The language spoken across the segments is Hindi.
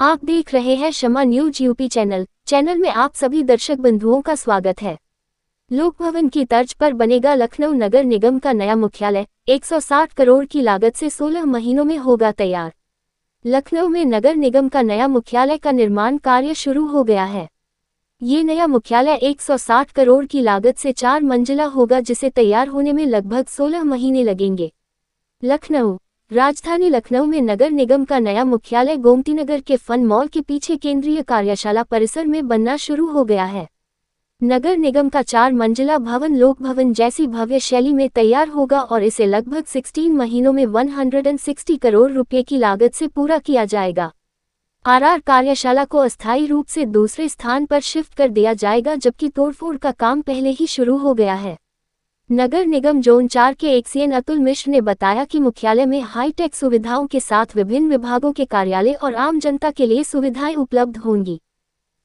आप देख रहे हैं शमा न्यूज यूपी चैनल में आप सभी दर्शक बंधुओं का स्वागत है। लोक भवन की तर्ज पर बनेगा लखनऊ नगर निगम का नया मुख्यालय। 160 करोड़ की लागत से 16 महीनों में होगा तैयार। लखनऊ में नगर निगम का नया मुख्यालय का निर्माण कार्य शुरू हो गया है। ये नया मुख्यालय 160 करोड़ की लागत से 4 मंजिला होगा, जिसे तैयार होने में लगभग 16 महीने लगेंगे। लखनऊ राजधानी लखनऊ में नगर निगम का नया मुख्यालय गोमतीनगर के फन मॉल के पीछे केंद्रीय कार्यशाला परिसर में बनना शुरू हो गया है। नगर निगम का 4 मंजिला भवन लोक भवन जैसी भव्य शैली में तैयार होगा और इसे लगभग 16 महीनों में 160 करोड़ रुपए की लागत से पूरा किया जाएगा। आरआर कार्यशाला को अस्थायी रूप से दूसरे स्थान पर शिफ्ट कर दिया जाएगा, जबकि तोड़फोड़ का काम पहले ही शुरू हो गया है। नगर निगम जोन 4 के एक्सीएन अतुल मिश्र ने बताया कि मुख्यालय में हाईटेक सुविधाओं के साथ विभिन्न विभागों के कार्यालय और आम जनता के लिए सुविधाएं उपलब्ध होंगी।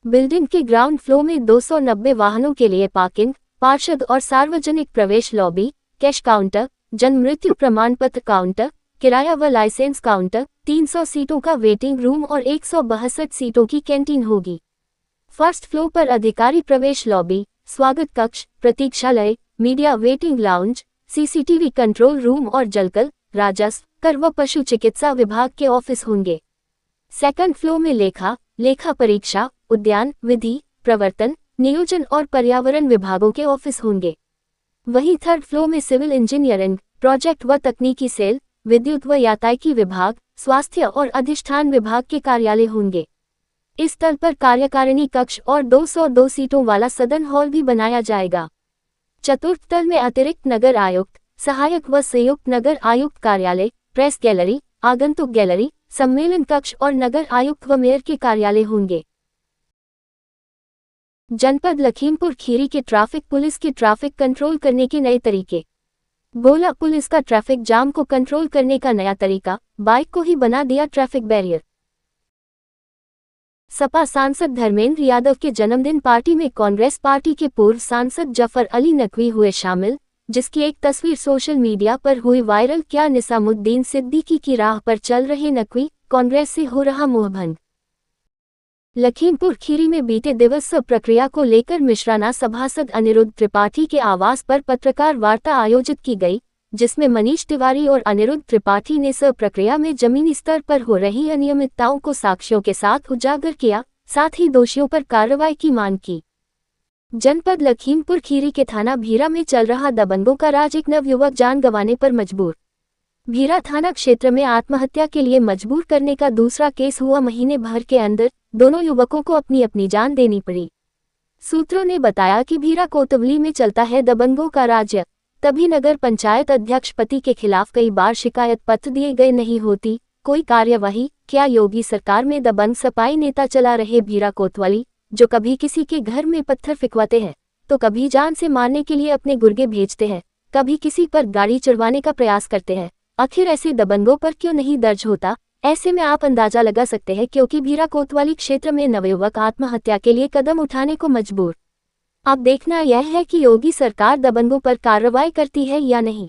बिल्डिंग के ग्राउंड फ्लोर में 290 वाहनों के लिए पार्किंग, पार्षद और सार्वजनिक प्रवेश लॉबी, कैश काउंटर, जन्म मृत्यु प्रमाण पत्र काउंटर, किराया व लाइसेंस काउंटर, 300 सीटों का वेटिंग रूम और 162 सीटों की कैंटीन होगी। फर्स्ट फ्लोर पर अधिकारी प्रवेश लॉबी, स्वागत कक्ष, प्रतीक्षालय, media waiting lounge, CCTV control room और जलकल, राजस्व, कर व पशु चिकित्सा विभाग के ऑफिस होंगे। सेकंड फ्लोर में लेखा परीक्षा, उद्यान, विधि, प्रवर्तन, नियोजन और पर्यावरण विभागों के ऑफिस होंगे। वहीं थर्ड फ्लोर में सिविल इंजीनियरिंग, प्रोजेक्ट व तकनीकी सेल, विद्युत व यातायाती विभाग, स्वास्थ्य और अधिष्ठान विभाग के कार्यालय होंगे। इस तल पर कार्यकारिणी कक्ष और 202 सीटों वाला सदन हॉल भी बनाया जाएगा। चतुर्थ तल में अतिरिक्त नगर आयुक्त, सहायक व संयुक्त नगर आयुक्त कार्यालय, प्रेस गैलरी, आगंतुक गैलरी, सम्मेलन कक्ष और नगर आयुक्त व मेयर के कार्यालय होंगे। जनपद लखीमपुर खीरी के ट्रैफिक पुलिस के ट्रैफिक कंट्रोल करने के नए तरीके। गोला पुलिस का ट्रैफिक जाम को कंट्रोल करने का नया तरीका, बाइक को ही बना दिया ट्रैफिक बैरियर। सपा सांसद धर्मेंद्र यादव के जन्मदिन पार्टी में कांग्रेस पार्टी के पूर्व सांसद जफर अली नकवी हुए शामिल, जिसकी एक तस्वीर सोशल मीडिया पर हुई वायरल। क्या निसामुद्दीन सिद्दीकी की राह पर चल रहे नकवी, कांग्रेस से हो रहा मोहभंग। लखीमपुर खीरी में बीते दिवस प्रक्रिया को लेकर मिश्राना सभासद अनिरुद्ध त्रिपाठी के आवास पर पत्रकार वार्ता आयोजित की गई, जिसमें मनीष तिवारी और अनिरुद्ध त्रिपाठी ने प्रक्रिया में जमीनी स्तर पर हो रही अनियमितताओं को साक्ष्यों के साथ उजागर किया, साथ ही दोषियों पर कार्रवाई की मांग की। जनपद लखीमपुर खीरी के थाना भीरा में चल रहा दबंगों का राज, एक नवयुवक जान गंवाने पर मजबूर। भीरा थाना क्षेत्र में आत्महत्या के लिए मजबूर करने का दूसरा केस हुआ। महीने भर के अंदर दोनों युवकों को अपनी अपनी जान देनी पड़ी। सूत्रों ने बताया कि भीरा कोतवाली में चलता है दबंगों का राज्य, तभी नगर पंचायत अध्यक्ष पति के खिलाफ कई बार शिकायत पत्र दिए गए, नहीं होती कोई कार्यवाही। क्या योगी सरकार में दबंग सपाई नेता चला रहे भीरा कोतवाली, जो कभी किसी के घर में पत्थर फिकवाते हैं तो कभी जान से मारने के लिए अपने गुर्गे भेजते हैं, कभी किसी पर गाड़ी चढ़वाने का प्रयास करते हैं। आखिर ऐसे दबंगों पर क्यों नहीं दर्ज होता? ऐसे में आप अंदाजा लगा सकते हैं क्योंकि भीरा कोतवाली क्षेत्र में नवयुवक आत्महत्या के लिए कदम उठाने को मजबूर। अब देखना यह है कि योगी सरकार दबंगों पर कार्रवाई करती है या नहीं।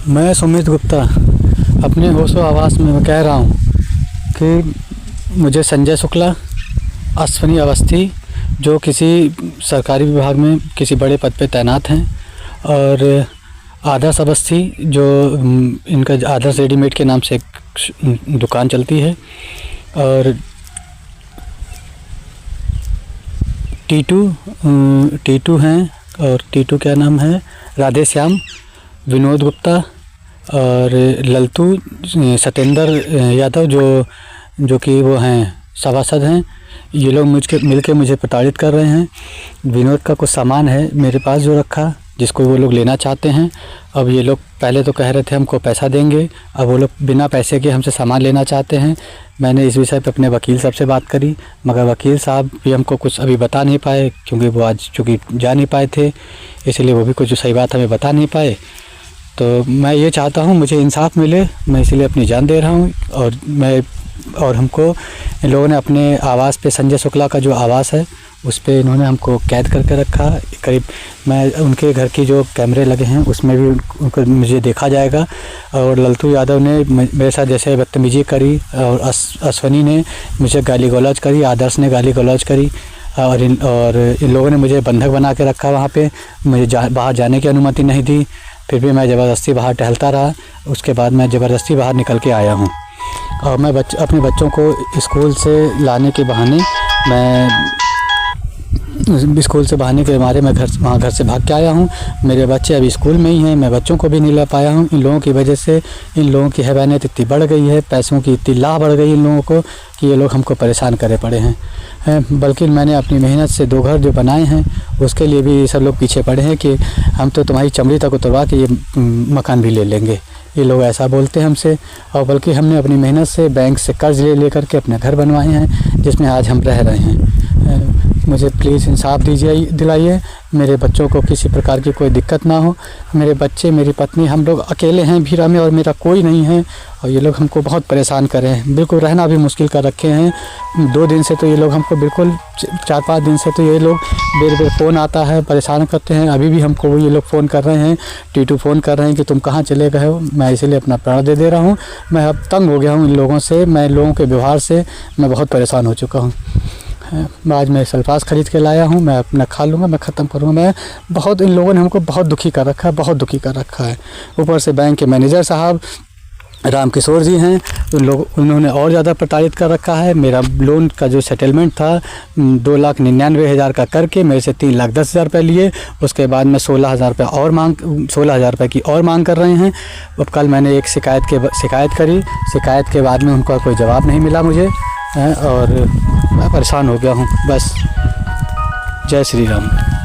मैं सुमित गुप्ता अपने होशो आवास में कह रहा हूँ कि मुझे संजय शुक्ला, अश्विनी अवस्थी, जो किसी सरकारी विभाग में किसी बड़े पद पे तैनात हैं, और आदर्श अवस्थी, जो इनका आदर्श रेडीमेड के नाम से एक दुकान चलती है, और टीटू हैं, और टीटू क्या नाम है, राधेश्याम, विनोद गुप्ता और ललतू सत्येंद्र यादव, जो कि वो हैं सभासद हैं। ये लोग मिलके मुझे प्रताड़ित कर रहे हैं। विनोद का कुछ सामान है मेरे पास जो रखा, जिसको वो लोग लेना चाहते हैं। अब ये लोग पहले तो कह रहे थे हमको पैसा देंगे, अब वो लोग बिना पैसे के हमसे सामान लेना चाहते हैं। मैंने इस विषय पे अपने वकील साहब से बात करी, मगर वकील साहब भी हमको कुछ अभी बता नहीं पाए, क्योंकि वो आज चूँकि जा नहीं पाए थे, इसलिए वो भी कुछ सही बात हमें बता नहीं पाए। तो मैं ये चाहता हूँ मुझे इंसाफ मिले, मैं इसलिए अपनी जान दे रहा हूँ। और हमको इन लोगों ने अपने आवास पे, संजय शुक्ला का जो आवास है उस पे इन्होंने हमको कैद करके रखा। करीब मैं उनके घर की जो कैमरे लगे हैं उसमें भी उनको मुझे देखा जाएगा। और लल्तू यादव ने मेरे साथ जैसे बदतमीजी करी और अश्वनी ने मुझे गाली गलौज करी, आदर्श ने गाली गलौज करी और इन लोगों ने मुझे बंधक बना के रखा। वहाँ पे मुझे बाहर जाने की अनुमति नहीं दी। फिर भी मैं ज़बरदस्ती बाहर टहलता रहा। उसके बाद मैं ज़बरदस्ती बाहर निकल के आया हूँ और मैं अपने बच्चों को स्कूल से लाने के बहाने मैं घर से भाग के आया हूँ। मेरे बच्चे अभी स्कूल में ही हैं, मैं बच्चों को भी नहीं ला पाया हूँ। इन लोगों की वजह से इन लोगों की हैवानियत इतनी बढ़ गई है, पैसों की इतनी लाह बढ़ गई इन लोगों को कि ये लोग हमको परेशान करे पड़े हैं। बल्कि मैंने अपनी मेहनत से 2 घर जो बनाए हैं उसके लिए भी ये सब लोग पीछे पड़े हैं कि हम तो तुम्हारी चमड़ी तक उतरवा के ये मकान भी ले लेंगे। ये लोग ऐसा बोलते हैं हमसे। और बल्कि हमने अपनी मेहनत से बैंक से कर्ज ले करके अपने घर बनवाए हैं जिसमें आज हम रह रहे हैं। मुझे प्लीज़ इंसाफ दिलाइए, मेरे बच्चों को किसी प्रकार की कोई दिक्कत ना हो। मेरे बच्चे, मेरी पत्नी, हम लोग अकेले हैं भीरा में और मेरा कोई नहीं है और ये लोग हमको बहुत परेशान कर रहे हैं। बिल्कुल रहना भी मुश्किल कर रखे हैं। 2 दिन से तो ये लोग हमको बिल्कुल 4-5 दिन से तो ये लोग बेर फ़ोन आता है, परेशान करते हैं। अभी भी हमको ये लोग फ़ोन कर रहे हैं, टीटू फ़ोन कर रहे हैं कि तुम कहाँ चले गए हो। मैं इसलिए अपना प्राण दे रहा हूँ। मैं अब तंग हो गया हूँ इन लोगों से, मैं लोगों के व्यवहार से मैं बहुत परेशान हो चुका हूँ। आज मैं सल्फास ख़रीद के लाया हूँ, मैं अपना खा लूँगा, मैं ख़त्म करूँगा। मैं बहुत, इन लोगों ने हमको बहुत दुखी कर रखा है, बहुत दुखी कर रखा है। ऊपर से बैंक के मैनेजर साहब राम किशोर जी हैं, उन्होंने और ज़्यादा प्रताड़ित कर रखा है। मेरा लोन का जो सेटलमेंट था 2,99,000 का करके मेरे से 3,10,000 रुपये लिए। उसके बाद में 16,000 रुपये की और मांग कर रहे हैं। अब कल मैंने एक शिकायत करी, शिकायत के बाद में उनका कोई जवाब नहीं मिला मुझे और मैं परेशान हो गया हूँ। बस जय श्री राम।